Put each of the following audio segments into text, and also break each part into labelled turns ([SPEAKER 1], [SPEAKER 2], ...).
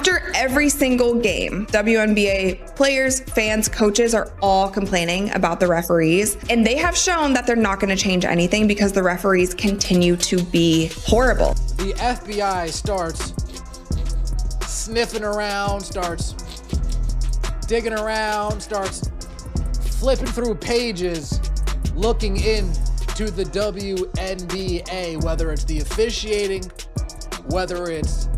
[SPEAKER 1] After every single game, WNBA players, fans, coaches are all complaining about the referees, and they have shown that they're not going to change anything because the referees continue to be horrible.
[SPEAKER 2] The FBI starts sniffing around, starts digging around, starts flipping through pages, looking into the WNBA, whether it's the officiating, whether it's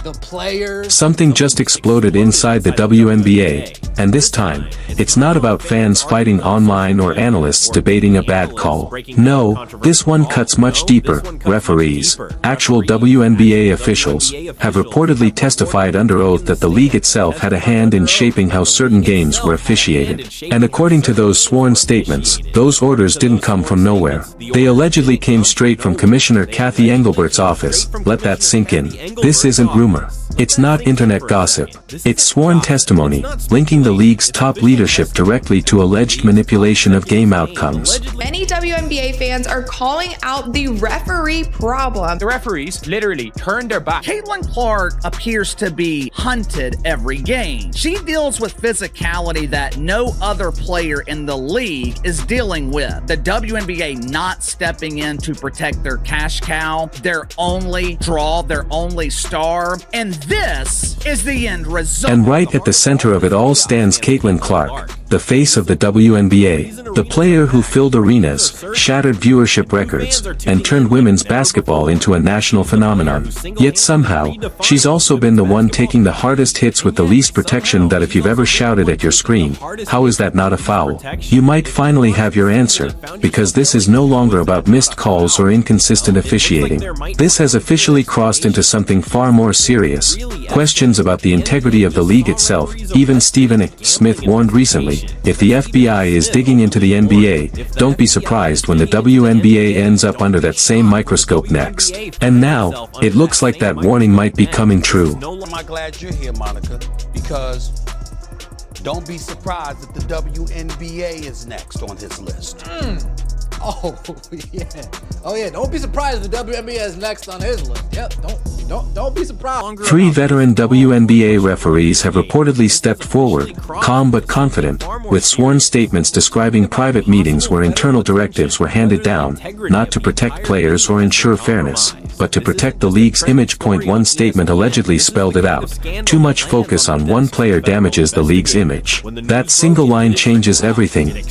[SPEAKER 2] the players.
[SPEAKER 3] Something just exploded inside the WNBA, and this time, it's not about fans fighting online or analysts debating a bad call. No, this one cuts much deeper. Referees, actual WNBA officials, have reportedly testified under oath that the league itself had a hand in shaping how certain games were officiated. And according to those sworn statements, those orders didn't come from nowhere. They allegedly came straight from Commissioner Kathy Engelbert's office. Let that sink in. This isn't rumor. It's not internet gossip. It's sworn testimony, linking the league's top leadership directly to alleged manipulation of game outcomes.
[SPEAKER 1] Many WNBA fans are calling out the referee problem.
[SPEAKER 4] The referees literally turned their back.
[SPEAKER 5] Caitlin Clark appears to be hunted every game. She deals with physicality that no other player in the league is dealing with. The WNBA not stepping in to protect their cash cow, their only draw, their only star. And this is the end result.
[SPEAKER 3] And right at the center of it all stands Caitlin Clark, the face of the WNBA, the player who filled arenas, shattered viewership records, and turned women's basketball into a national phenomenon. Yet somehow, she's also been the one taking the hardest hits with the least protection. That if you've ever shouted at your screen, how is that not a foul? You might finally have your answer, because this is no longer about missed calls or inconsistent officiating. This has officially crossed into something far more serious. Questions about the integrity of the league itself. Even Stephen A. Smith warned recently, if the FBI is digging into the NBA, don't be surprised when the WNBA ends up under that same microscope next. And now, it looks like that warning might be coming true.
[SPEAKER 6] I'm glad you're here, Monica, because don't be surprised if the WNBA is next on his list.
[SPEAKER 2] Oh yeah. Oh yeah. Don't be surprised if the WNBA is next on his list. Yep. Don't be surprised.
[SPEAKER 3] 3 veteran WNBA referees have reportedly stepped forward, calm but confident, with sworn statements describing private meetings where internal directives were handed down, not to protect players or ensure fairness, but to protect the league's image. One statement allegedly spelled it out. Too much focus on one player damages the league's image. That single line changes everything.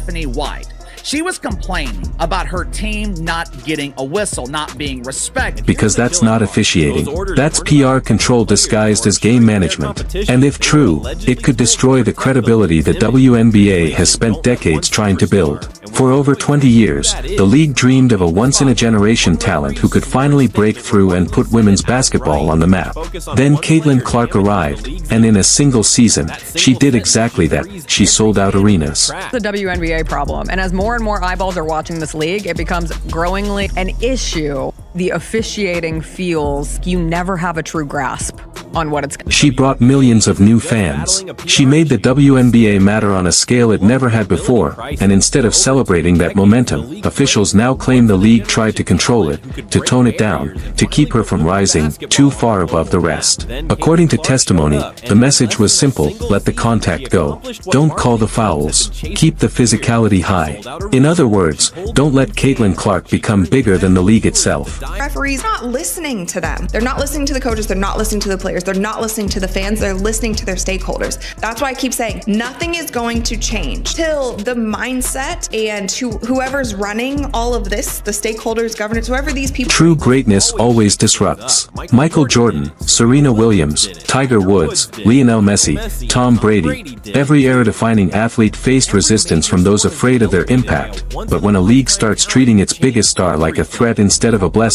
[SPEAKER 5] She was complaining about her team not getting a whistle, not being respected.
[SPEAKER 3] Because that's not officiating. That's PR control disguised as game management. And if true, it could destroy the credibility the WNBA has spent decades trying to build. For over 20 years, the league dreamed of a once-in-a-generation talent who could finally break through and put women's basketball on the map. Then Caitlin Clark arrived, and in a single season, she did exactly that. She sold out arenas.
[SPEAKER 7] The WNBA problem, and as more and more eyeballs are watching this league, it becomes growingly an issue. The officiating feels you never have a true grasp on what it's.
[SPEAKER 3] She brought millions of new fans. She made the WNBA matter on a scale it never had before, and instead of celebrating that momentum, officials now claim the league tried to control it, to tone it down, to keep her from rising too far above the rest. According to testimony, the message was simple: let the contact go. Don't call the fouls. Keep the physicality high. In other words, don't let Caitlin Clark become bigger than the league itself.
[SPEAKER 1] Referees are not listening to them. They're not listening to the coaches. They're not listening to the players. They're not listening to the fans. They're listening to their stakeholders. That's why I keep saying nothing is going to change till the mindset and whoever's running all of this, the stakeholders, governance, whoever these people.
[SPEAKER 3] True greatness always disrupts. Michael Jordan, Serena Williams, Tiger Woods, Lionel Messi, Tom Brady. Every era-defining athlete faced resistance from those afraid of their impact. But when a league starts treating its biggest star like a threat instead of a blessing,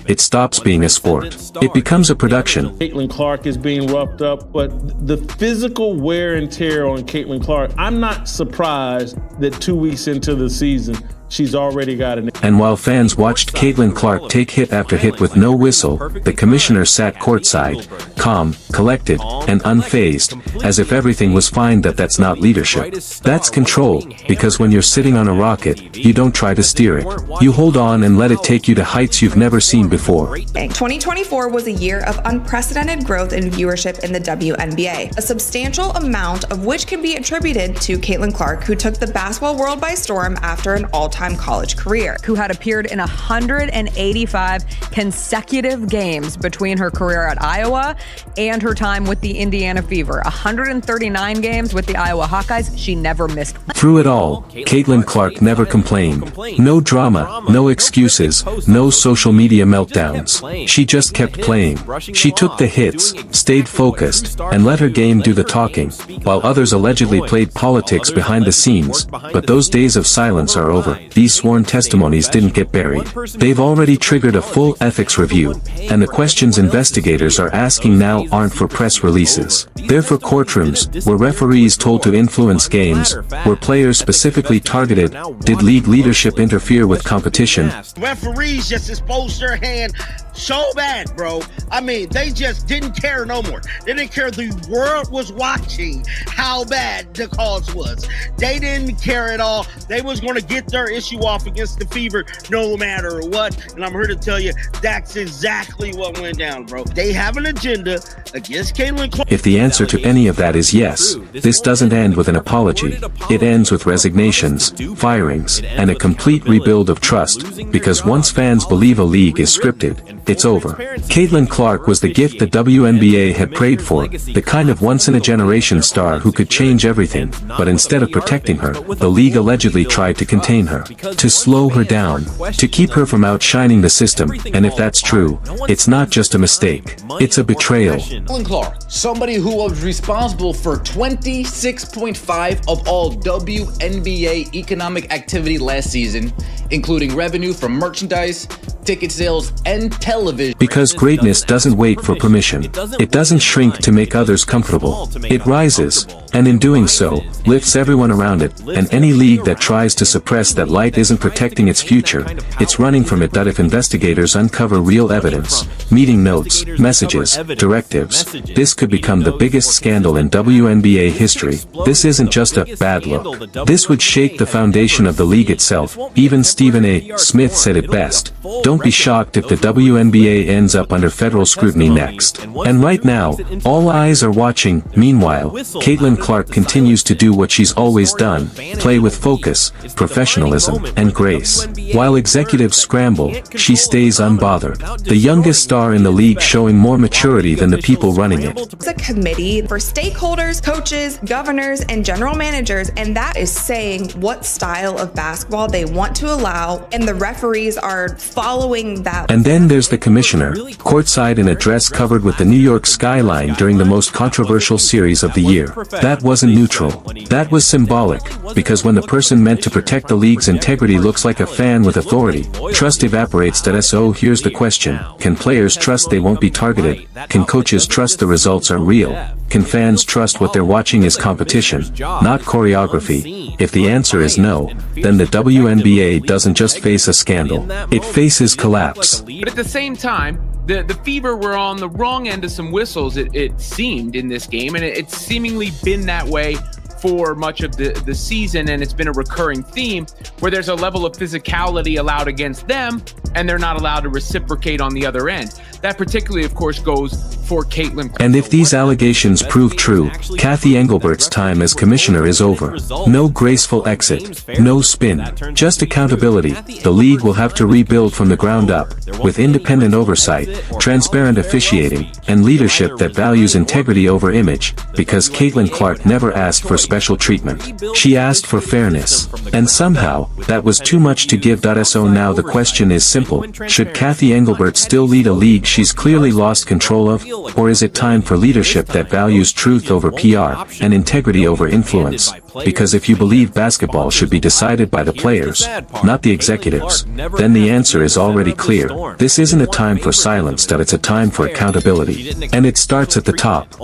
[SPEAKER 3] it stops being a sport. It becomes a production.
[SPEAKER 8] Caitlin Clark is being roughed up, but the physical wear and tear on Caitlin Clark, I'm not surprised that 2 weeks into the season, she's already got an...
[SPEAKER 3] And while fans watched Caitlin Clark take hit after hit with no whistle, the commissioner sat courtside, calm, collected, and unfazed, as if everything was fine. That's not leadership. That's control, because when you're sitting on a rocket, you don't try to steer it. You hold on and let it take you to heights you've never seen before.
[SPEAKER 1] 2024 was a year of unprecedented growth in viewership in the WNBA, a substantial amount of which can be attributed to Caitlin Clark, who took the basketball world by storm after an all-time college career.
[SPEAKER 7] Who had appeared in 185 consecutive games between her career at Iowa and her time with the Indiana Fever. 139 games with the Iowa Hawkeyes. She never missed.
[SPEAKER 3] Through it all, Caitlin Clark never complained. No drama, no excuses, no social media meltdowns. She just kept playing. She took the hits, stayed focused, and let her game do the talking, while others allegedly played politics behind the scenes. But those days of silence are over. These sworn testimonies didn't get buried. They've already triggered a full ethics review, and the questions investigators are asking now aren't for press releases. They're for courtrooms. Were referees told to influence games? Were players specifically targeted? Did league leadership interfere with competition?
[SPEAKER 9] Referees just exposed their hand so bad, bro. I mean, they just didn't care no more. They didn't care. The world was watching how bad the cause was. They didn't care at all. They was going to get their issue off against the Fever no matter what. And I'm here to tell you, that's exactly what went down, bro. They have an agenda against Caitlin Clark.
[SPEAKER 3] If the answer to any of that is yes, this doesn't end with an apology. It ends with resignations, firings, and a complete rebuild of trust, because once fans believe a league is scripted, it's over. Caitlin Clark was the gift the WNBA had prayed for, the kind of once-in-a-generation star who could change everything, but instead of protecting her, the league allegedly tried to contain her, to slow her down, to keep her from outshining the system, and if that's true, it's not just a mistake, it's a betrayal.
[SPEAKER 2] Caitlin Clark, somebody who was responsible for 26.5 of all WNBA economic activity last season, including revenue from merchandise, ticket sales, and television.
[SPEAKER 3] Because greatness doesn't wait for permission. It doesn't shrink to make others comfortable. It rises, and in doing so, lifts everyone around it, and any league that tries to suppress that light isn't protecting its future, it's running from it. If investigators uncover real evidence, meeting notes, messages, directives, this could become the biggest scandal in WNBA history. This isn't just a bad look. This would shake the foundation of the league itself. Even Stephen A. Smith said it best. Don't be shocked if the WNBA ends up under federal scrutiny next. And right now, all eyes are watching. Meanwhile, Caitlin Clark continues to do what she's always done, play with focus, professionalism, and grace. While executives scramble, she stays unbothered. The youngest star in the league, showing more maturity than the people running it.
[SPEAKER 1] It's a committee for stakeholders, coaches, governors, and general managers, and that is saying what style of basketball they want to allow, and the referees are following that.
[SPEAKER 3] And then there's the commissioner, courtside in a dress covered with the New York skyline during the most controversial series of the year. That wasn't neutral. That was symbolic, because when the person meant to protect the league's integrity looks like a fan with authority, trust evaporates. So here's the question. Can players trust they won't be targeted? Can coaches trust the results are real? Can fans trust what they're watching is competition, not choreography? If the answer is no, then the WNBA doesn't just face a scandal, it faces collapse.
[SPEAKER 4] But at the same time, the Fever were on the wrong end of some whistles, it seemed, in this game, and it's seemingly been that way for much of the season, and it's been a recurring theme where there's a level of physicality allowed against them, and they're not allowed to reciprocate on the other end. That particularly, of course, goes for Caitlin.
[SPEAKER 3] And if these allegations prove true, Kathy Engelbert's time as commissioner is over. No graceful exit, no spin, just accountability. The league will have to rebuild from the ground up, with independent oversight, transparent officiating, and leadership that values integrity over image, because Caitlin Clark never asked for special treatment. She asked for fairness. And somehow, that was too much to give. So now the question is simple. Should Kathy Engelbert still lead a league she's clearly lost control of? Or is it time for leadership that values truth over PR, and integrity over influence? Because if you believe basketball should be decided by the players, not the executives, then the answer is already clear. This isn't a time for silence, it's a time for accountability. And it starts at the top.